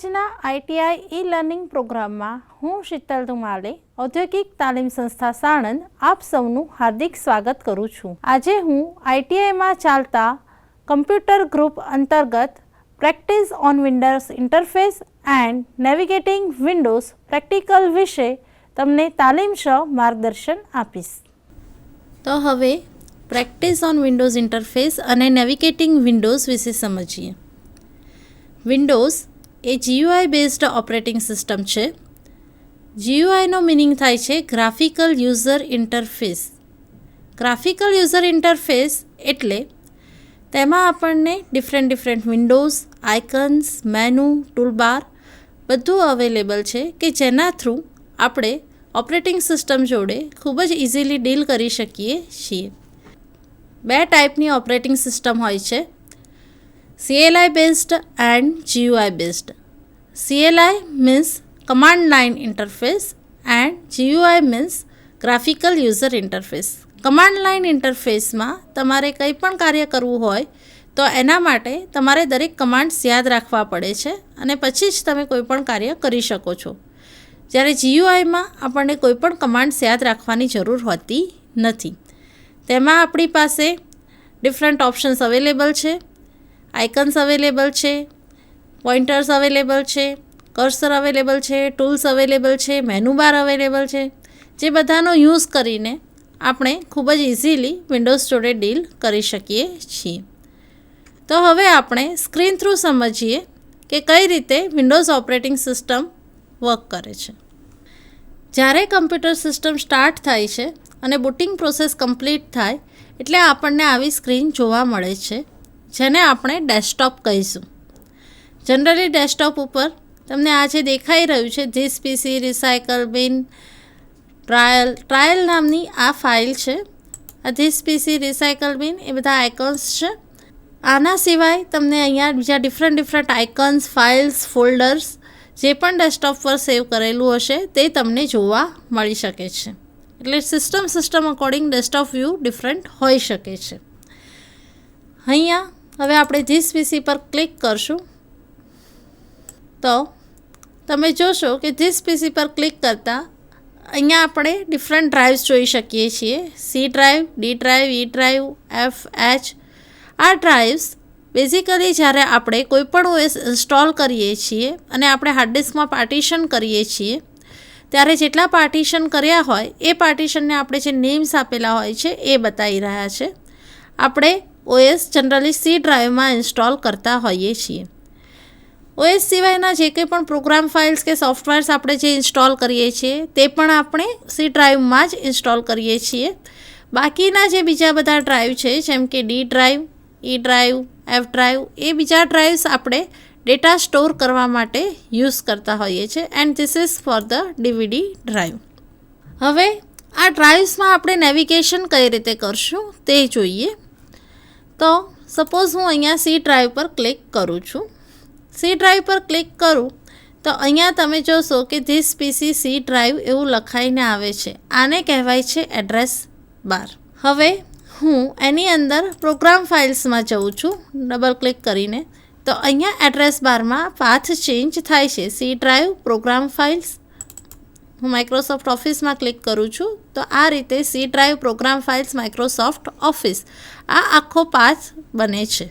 આજના ITI e learning પ્રોગ્રામમાં હું શીતલ ધુમાલે ઔદ્યોગિક તાલીમ સંસ્થા સાણંદ આપ સૌનું હાર્દિક સ્વાગત કરું છું. આજે હું આઈટીઆઈમાં ચાલતા કમ્પ્યુટર ગ્રુપ અંતર્ગત practice on Windows interface and navigating Windows practical વિશે તમને તાલીમસર માર્ગદર્શન આપીશ. તો હવે પ્રેક્ટિસ ઓન વિન્ડોઝ ઇન્ટરફેસ અને નેવિગેટિંગ વિન્ડોઝ વિશે સમજીએ. વિન્ડોઝ એ GUI બેઝડ ઓપરેટિંગ સિસ્ટમ છે. GUIનો મિનિંગ થાય છે graphical user interface. Graphical user interface એટલે તેમાં આપણને different Windows, icons, menu, toolbar બધું અવેલેબલ છે કે જેના થ્રુ આપણે ઓપરેટિંગ સિસ્ટમ જોડે ખૂબ જ ઇઝીલી ડીલ કરી શકીએ છીએ. બે ટાઈપની ઓપરેટિંગ સિસ્ટમ હોય છે, CLI based and GUI based. CLI means command line interface and GUI means graphical user interface. Command line ઇન્ટરફેસમાં તમારે કંઈ પણ કાર્ય કરવું હોય તો એના માટે તમારે દરેક કમાન્ડ્સ યાદ રાખવા પડે છે અને પછી જ તમે કોઈ પણ કાર્ય કરી શકો છો. જ્યારે GUIમાં આપણને કોઈ પણ કમાન્ડ્સ યાદ રાખવાની જરૂર હોતી નથી. તેમાં આપણી પાસે ડિફરન્ટ ઓપ્શન્સ અવેલેબલ છે, આઇકન્સ અવેલેબલ છે, પોઇન્ટર્સ અવેલેબલ છે, કર્સર અવેલેબલ છે, ટૂલ્સ અવેલેબલ છે, મેનુ બાર અવેલેબલ છે, જે બધાનો યુઝ કરીને આપણે ખૂબ જ ઇઝીલી વિન્ડોઝ જોડે ડીલ કરી શકીએ છીએ. તો હવે આપણે સ્ક્રીન થ્રુ સમજીએ કે કઈ રીતે વિન્ડોઝ ઓપરેટિંગ સિસ્ટમ વર્ક કરે છે. જ્યારે કમ્પ્યુટર સિસ્ટમ સ્ટાર્ટ થાય છે અને બુટિંગ પ્રોસેસ કમ્પ્લીટ થાય એટલે આપણને આવી સ્ક્રીન જોવા મળે છે, જેને આપણે ડેસ્કટોપ કહીશું. જનરલી ડેસ્કટોપ ઉપર તમને આ જે દેખાઈ રહ્યું છે ધીસ પીસી, રિસાયકલ બિન, ટ્રાયલ નામની આ ફાઇલ છે. આ ધીસ પીસી, રિસાયકલ બિન એ બધા આઇકન્સ છે. આના સિવાય તમને અહીંયા બીજા ડિફરન્ટ આઇકન્સ, ફાઇલ્સ, ફોલ્ડર્સ જે પણ ડેસ્કટોપ પર સેવ કરેલું હશે તે તમને જોવા મળી શકે છે. એટલે system according desktop view different હોઈ શકે છે. અહીંયા હવે આપણે ધીસ પીસી પર ક્લિક કરશું તો તમે જોશો કે ધીસ પીસી પર ક્લિક કરતાં અહીંયા આપણે ડિફરન્ટ ડ્રાઇવ્સ જોઈ શકીએ છીએ. સી ડ્રાઈવ, ડી ડ્રાઈવ, ઈ ડ્રાઈવ, એફ, એચ. આ ડ્રાઇવ્સ બેઝિકલી જ્યારે આપણે કોઈપણ OS ઇન્સ્ટોલ કરીએ છીએ અને આપણે હાર્ડ ડિસ્કમાં પાર્ટીશન કરીએ છીએ ત્યારે જેટલા પાર્ટીશન કર્યા હોય એ પાર્ટીશનને આપણે જે નેમ્સ આપેલા હોય છે એ બતાવી રહ્યા છે. આપણે OS જનરલી સી ડ્રાઈવમાં ઇન્સ્ટોલ કરતા હોઈએ છીએ. OS સિવાયના જે કંઈ પણ પ્રોગ્રામ ફાઇલ્સ કે સોફ્ટવેર્સ આપણે જે ઇન્સ્ટોલ કરીએ છીએ તે પણ આપણે સી ડ્રાઈવમાં જ ઇન્સ્ટોલ કરીએ છીએ. બાકીના જે બીજા બધા ડ્રાઈવ છે જેમ કે ડી ડ્રાઈવ, ઈ ડ્રાઈવ, એફ ડ્રાઈવ એ બીજા ડ્રાઈવ્સ આપણે ડેટા સ્ટોર કરવા માટે યુઝ કરતા હોઈએ છીએ and this is for the DVD drive. હવે આ ડ્રાઈવ્સમાં આપણે નેવિગેશન કઈ રીતે કરશું તે જોઈએ. તો સપોઝ હું અહીંયા સી ડ્રાઈવ પર ક્લિક કરું છું. સી ડ્રાઈવ પર ક્લિક કરું તો અહીંયા તમે જોશો કે ધીસ પીસી સી ડ્રાઈવ એવું લખાઈને આવે છે. આને કહેવાય છે એડ્રેસ બાર. હવે હું એની અંદર પ્રોગ્રામ ફાઇલ્સમાં જઉં છું ડબલ ક્લિક કરીને તો અહીંયા એડ્રેસ બારમાં પાથ ચેન્જ થાય છે. C drive, program files. હું માઇક્રોસોફ્ટ ઓફિસમાં ક્લિક કરું છું તો આ રીતે C drive, program files, Microsoft office આ આખો પાથ બને છે.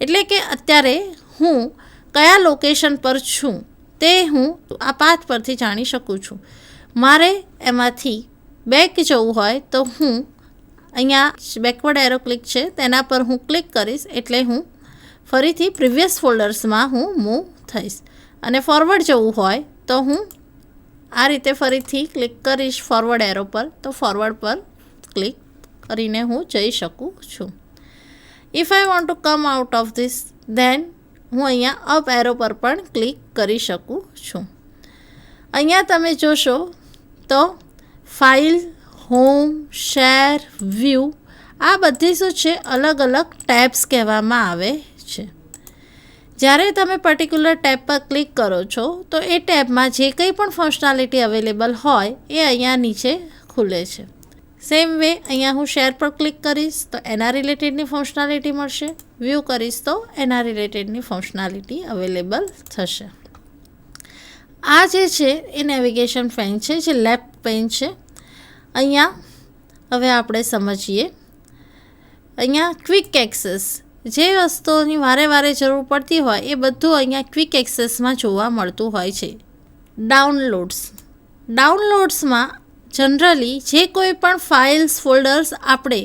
એટલે કે અત્યારે હું કયા લોકેશન પર છું તે હું આ પાથ પરથી જાણી શકું છું. મારે એમાંથી બેક જવું હોય તો હું અહીંયા બેકવર્ડ એરો ક્લિક છે તેના પર હું ક્લિક કરીશ એટલે હું ફરીથી પ્રીવિયસ ફોલ્ડર્સમાં હું મૂવ થઈશ. અને ફોરવર્ડ જવું હોય તો હું આ રીતે ફરીથી ક્લિક કરીશ ફોરવર્ડ એરો પર તો ફોરવર્ડ પર ક્લિક કરીને હું જઈ શકું છું. If I want to come out of this then હું અહીંયા અપ એરો પર પણ ક્લિક કરી શકું છું. અહીંયા તમે જોશો તો ફાઇલ, હોમ, શેર, વ્યૂ આ બધી શું છે અલગ અલગ ટેબ્સ કહેવામાં આવે છે. જ્યારે તમે પર્ટિક્યુલર ટેબ પર ક્લિક કરો છો તો એ ટેબમાં જે કંઈ પણ ફંક્શનાલિટી અવેલેબલ હોય એ અહીંયા નીચે ખુલે છે. સેમ વે અહીંયા હું શેર પર ક્લિક કરીશ તો એના રિલેટેડની ફંક્શનાલિટી મળશે. વ્યૂ કરીશ તો એના રિલેટેડની ફંક્શનાલિટી અવેલેબલ થશે. આ જે છે એ નેવિગેશન પેન છે, જે લેફ્ટ પેન છે. અહીંયા હવે આપણે સમજીએ. અહીંયા ક્વિક એક્સેસ, જે વસ્તુઓની વારે વારે જરૂર પડતી હોય એ બધું અહીંયા ક્વિક એક્સેસમાં જોવા મળતું હોય છે. ડાઉનલોડ્સમાં જનરલી જે કોઈ પણ ફાઇલ્સ ફોલ્ડર્સ આપણે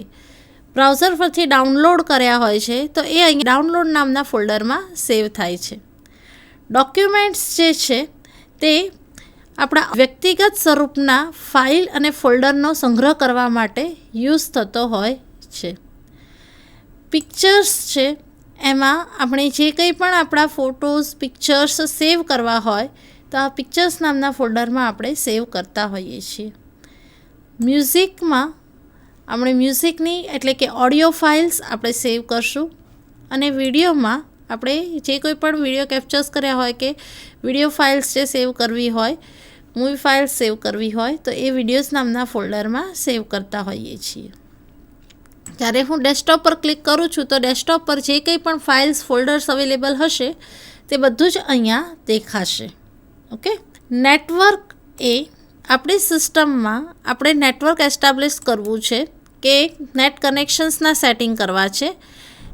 બ્રાઉઝર પરથી ડાઉનલોડ કર્યા હોય છે તો એ અહીં ડાઉનલોડ નામના ફોલ્ડરમાં સેવ થાય છે. ડોક્યુમેન્ટ્સ જે છે તે આપણા વ્યક્તિગત સ્વરૂપના ફાઇલ અને ફોલ્ડરનો સંગ્રહ કરવા માટે યુઝ થતો હોય છે. પિક્ચર્સ છે, એમાં આપણે જે કંઈ પણ આપણા ફોટોઝ પિક્ચર્સ સેવ કરવા હોય તો આ પિક્ચર્સ નામના ફોલ્ડરમાં આપણે સેવ કરતા હોઈએ છીએ. મ્યુઝિકમાં આપણે મ્યુઝિકની એટલે કે ઓડિયો ફાઇલ્સ આપણે સેવ કરશું. અને વિડીયોમાં આપણે જે કોઈ પણ વિડીયો કેપ્ચર્સ કર્યા હોય કે વિડીયો ફાઇલ્સ જે સેવ કરવી હોય, મૂવી ફાઇલ્સ સેવ કરવી હોય તો એ વિડીયોઝ નામના ફોલ્ડરમાં સેવ કરતા હોઈએ છીએ. જ્યારે હું ડેસ્કટોપ પર ક્લિક કરું છું તો ડેસ્કટોપ પર જે કંઈ પણ ફાઇલ્સ ફોલ્ડર્સ અવેલેબલ હશે તે બધું જ અહીંયા દેખાશે. ઓકે. નેટવર્ક એ આપણી સિસ્ટમમાં આપણે નેટવર્ક એસ્ટાબ્લિશ કરવું છે કે નેટ કનેક્શન્સના સેટિંગ કરવા છે,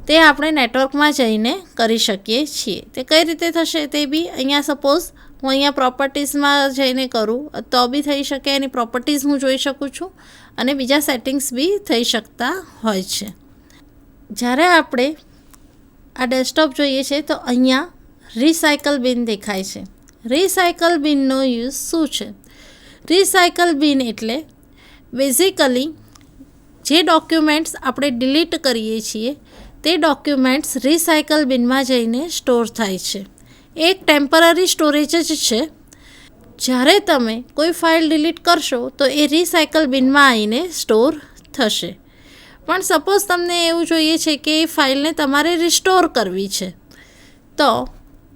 તે આપણે નેટવર્કમાં જઈને કરી શકીએ છીએ. તે કઈ રીતે થશે તે બી અહીંયા સપોઝ હું અહીંયા પ્રોપર્ટીઝમાં જઈને કરું તો બી થઈ શકે. એની પ્રોપર્ટીઝ હું જોઈ શકું છું અને બીજા સેટિંગ્સ બી થઈ શકતા હોય છે. જ્યારે આપણે આ ડેસ્કટોપ જોઈએ છે તો અહીંયા રિસાયકલ બિન દેખાય છે. રિસાયકલ બિનનો યુઝ શું છે? રિસાયકલ બિન એટલે બેઝિકલી જે ડોક્યુમેન્ટ્સ આપણે ડિલીટ કરીએ છીએ તે ડોક્યુમેન્ટ્સ રિસાયકલ બિનમાં જઈને સ્ટોર થાય છે. એક ટેમ્પરરી સ્ટોરેજ જ છે. જ્યારે તમે કોઈ ફાઇલ ડિલીટ કરશો તો એ રિસાયકલ બિનમાં આવીને સ્ટોર થશે. પણ સપોઝ તમને એવું જોઈએ છે કે એ ફાઇલને તમારે રિસ્ટોર કરવી છે તો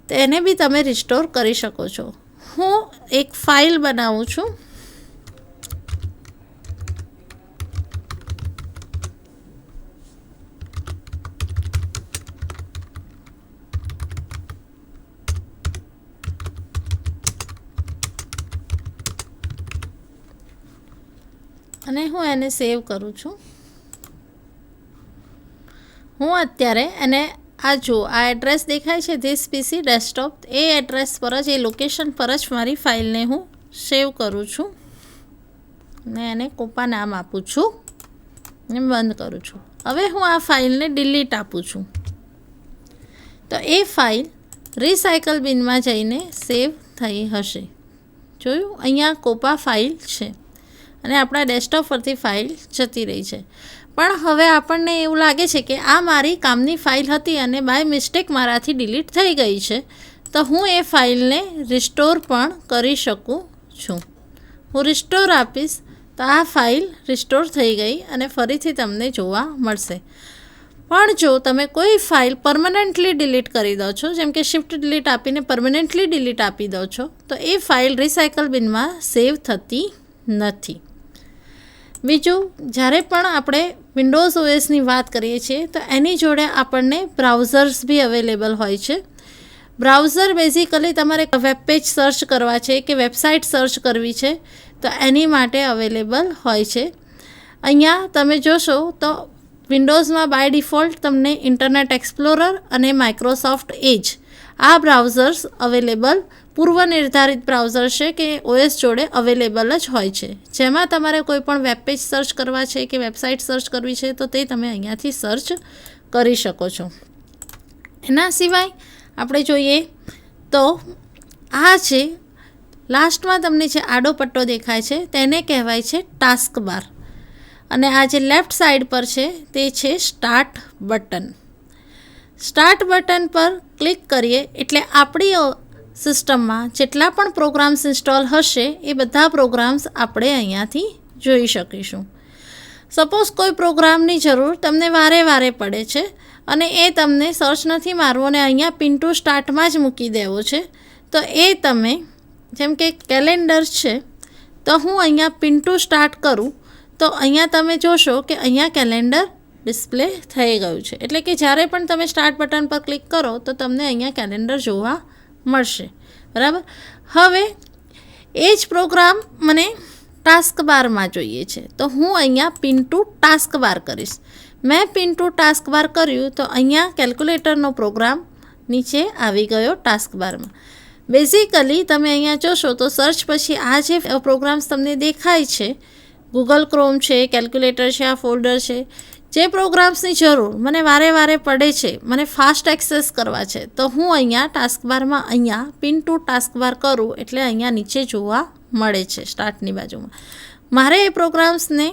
તેને બી તમે રિસ્ટોર કરી શકો છો. હું એક ફાઇલ બનાવું છું. અને હું એને સેવ કરું છું. હું અત્યારે એને આ એડ્રેસ દેખાય છે this PC desktop, A address પર જ એ લોકેશન પર જ મારી ફાઇલને હું સેવ કરું છું ને એને કોપા નામ આપું છું ને બંધ કરું છું. હવે હું આ ફાઇલને ડિલીટ આપું છું તો એ ફાઇલ રિસાયકલ બિનમાં જઈને સેવ થઈ હશે. જોયું, અહીંયા કોપા ફાઇલ છે અને આપણા ડેસ્કટોપ પરથી ફાઇલ જતી રહી છે. પણ હવે આપણને એવું લાગે છે કે આ મારી કામની ફાઇલ હતી અને બાય મિસ્ટેક મારાથી ડિલીટ થઈ ગઈ છે તો હું એ ફાઇલને રિસ્ટોર પણ કરી શકું છું. હું રિસ્ટોર આપીશ તો આ ફાઇલ રિસ્ટોર થઈ ગઈ અને ફરીથી તમને જોવા મળશે. પણ જો તમે કોઈ ફાઇલ પરમનન્ટલી ડિલીટ કરી દો છો, જેમ કે શિફ્ટ ડિલીટ આપીને પરમનન્ટલી ડિલીટ આપી દો છો તો એ ફાઇલ રિસાયકલ બિનમાં સેવ થતી નથી. બીજું, જ્યારે પણ આપણે વિન્ડોઝ ઓએસની વાત કરીએ છીએ તો એની જોડે આપણને બ્રાઉઝર્સ બી અવેલેબલ હોય છે. બ્રાઉઝર બેઝિકલી તમારે વેબ પેજ સર્ચ કરવા છે કે વેબસાઇટ સર્ચ કરવી છે તો એની માટે અવેલેબલ હોય છે. અહીંયા તમે જોશો તો વિન્ડોઝમાં બાય ડિફોલ્ટ તમને ઇન્ટરનેટ એક્સપ્લોરર અને માઇક્રોસોફ્ટ એજ આ બ્રાઉઝર્સ અવેલેબલ પૂર્વ નિર્ધારિત બ્રાઉઝર છે કે ઓએસ જોડે અવેલેબલ જ હોય છે. જેમાં તમારે કોઈ પણ વેબ પેજ સર્ચ કરવા છે કે વેબસાઇટ સર્ચ કરવી છે તો તે તમે અહીંયાથી સર્ચ કરી શકો છો. એના સિવાય આપણે જોઈએ તો આ છે લાસ્ટમાં તમને જે આડો પટ્ટો દેખાય છે તેને કહેવાય છે ટાસ્ક બાર અને આ જે લેફ્ટ સાઈડ પર છે તે છે સ્ટાર્ટ બટન. સ્ટાર્ટ બટન પર ક્લિક કરીએ એટલે આપણી સિસ્ટમમાં જેટલા પણ પ્રોગ્રામ્સ ઇન્સ્ટોલ હશે એ બધા પ્રોગ્રામ્સ આપણે અહીંયાથી જોઈ શકીશું. સપોઝ કોઈ પ્રોગ્રામની જરૂર તમને વારે વારે પડે છે અને એ તમને સર્ચ નથી મારવું અને અહીંયા પિન ટુ સ્ટાર્ટમાં જ મૂકી દેવો છે તો એ તમે જેમ કે કેલેન્ડર છે તો હું અહીંયા પિન ટુ સ્ટાર્ટ કરું તો અહીંયા તમે જોશો કે અહીંયા કેલેન્ડર ડિસ્પ્લે થઈ ગયું છે. એટલે કે જ્યારે પણ તમે સ્ટાર્ટ બટન પર ક્લિક કરો તો તમને અહીંયા કેલેન્ડર જોવા મળશે. બરાબર. હવે એ જ પ્રોગ્રામ મને ટાસ્ક બારમાં જોઈએ છે, તો હું અહીંયા પિન ટુ ટાસ્ક બાર કરીશ. મેં પિન ટુ ટાસ્ક બાર કર્યું તો અહીંયા કેલ્ક્યુલેટરનો પ્રોગ્રામ નીચે આવી ગયો ટાસ્ક બારમાં. બેઝિકલી તમે અહીંયા જોશો તો સર્ચ પછી આ જે પ્રોગ્રામ્સ તમને દેખાય છે, ગૂગલ ક્રોમ છે, કેલ્ક્યુલેટર છે, આ ફોલ્ડર છે, જે પ્રોગ્રામ્સની જરૂર મને વારે વારે પડે છે, મને ફાસ્ટ એક્સેસ કરવા છે, તો હું અહીંયા ટાસ્ક બારમાં અહીંયા પિન ટુ ટાસ્ક બાર કરું એટલે અહીંયા નીચે જોવા મળે છે સ્ટાર્ટની બાજુમાં. મારે એ પ્રોગ્રામ્સને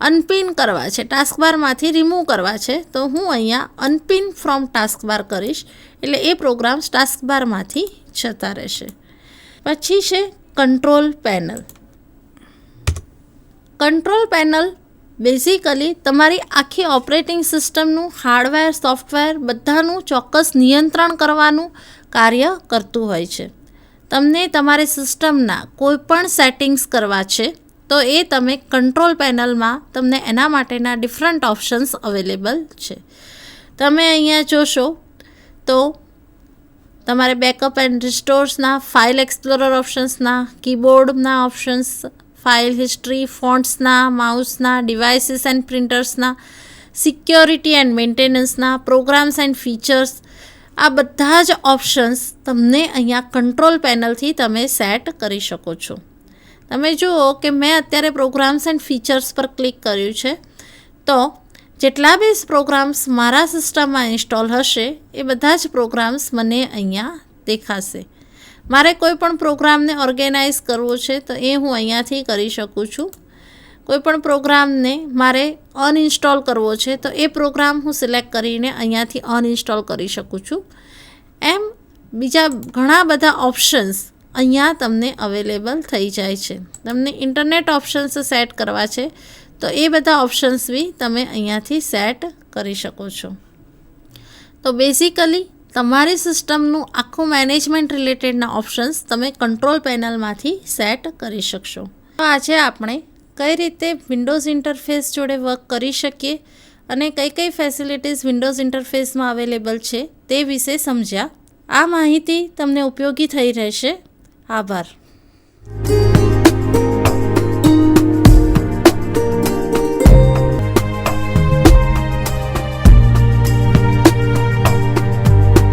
અનપિન કરવા છે, ટાસ્ક બારમાંથી રિમૂવ કરવા છે, તો હું અહીંયા અનપિન ફ્રોમ ટાસ્ક બાર કરીશ એટલે એ પ્રોગ્રામ્સ ટાસ્ક બારમાંથી જતા રહેશે. પછી છે control panel. Control panel basically તમારી આખી ઓપરેટિંગ સિસ્ટમનું હાર્ડવેર, સોફ્ટવેર બધાનું ચોક્કસ નિયંત્રણ કરવાનું કાર્ય કરતું હોય છે. તમને તમારી સિસ્ટમના કોઈ પણ સેટિંગ્સ કરવા છે તો એ તમે કંટ્રોલ પેનલમાં તમને એના માટેના ડિફરન્ટ ઓપ્શન્સ અવેલેબલ છે. તમે અહીંયા જોશો તો તમારે બેકઅપ એન્ડ રિસ્ટોર્સના, ફાઇલ એક્સપ્લોરર ઓપ્શન્સના, કીબોર્ડના ઓપ્શન્સ, ફાઇલ હિસ્ટ્રી, ફોન્ટ્સના, માઉસના, ડિવાઇસીસ એન્ડ પ્રિન્ટર્સના, સિક્યોરિટી એન્ડ મેન્ટેનન્સના, પ્રોગ્રામ્સ એન્ડ ફીચર્સ, આ બધા જ ઓપ્શન્સ તમને અહીંયા કંટ્રોલ પેનલથી તમે સેટ કરી શકો છો. તમે જુઓ કે મેં અત્યારે પ્રોગ્રામ્સ એન્ડ ફીચર્સ પર ક્લિક કર્યું છે, તો જેટલા બી પ્રોગ્રામ્સ મારા સિસ્ટમમાં ઇન્સ્ટોલ હશે એ બધા જ પ્રોગ્રામ્સ મને અહીંયા દેખાશે. મારે કોઈ પણ પ્રોગ્રામને ઓર્ગેનાઇઝ કરવો છે તો એ હું અહીંયાથી કરી શકું છું. કોઈ પણ પ્રોગ્રામને મારે અનઇન્સ્ટોલ કરવો છે તો એ પ્રોગ્રામ હું સિલેક્ટ કરીને અહીંયાથી અનઇન્સ્ટોલ કરી શકું છું. એમ બીજા ઘણા બધા ઓપ્શન્સ અહીંયા તમને અવેલેબલ થઈ જાય છે. તમને ઇન્ટરનેટ ઓપ્શન્સ સેટ કરવા છે તો એ બધા ઓપ્શન્સ બી તમે અહીંયાથી સેટ કરી શકો છો. તો બેઝિકલી તમારી સિસ્ટમનું આખું મેનેજમેન્ટ રિલેટેડના ઓપ્શન્સ તમે કંટ્રોલ પેનલમાંથી સેટ કરી શકશો. તો આજે આપણે કઈ રીતે વિન્ડોઝ ઇન્ટરફેસ જોડે વર્ક કરી શકીએ અને કઈ કઈ ફેસિલિટીઝ વિન્ડોઝ ઇન્ટરફેસમાં અવેલેબલ છે તે વિશે સમજ્યા. આ માહિતી તમને ઉપયોગી થઈ રહેશે. આભાર.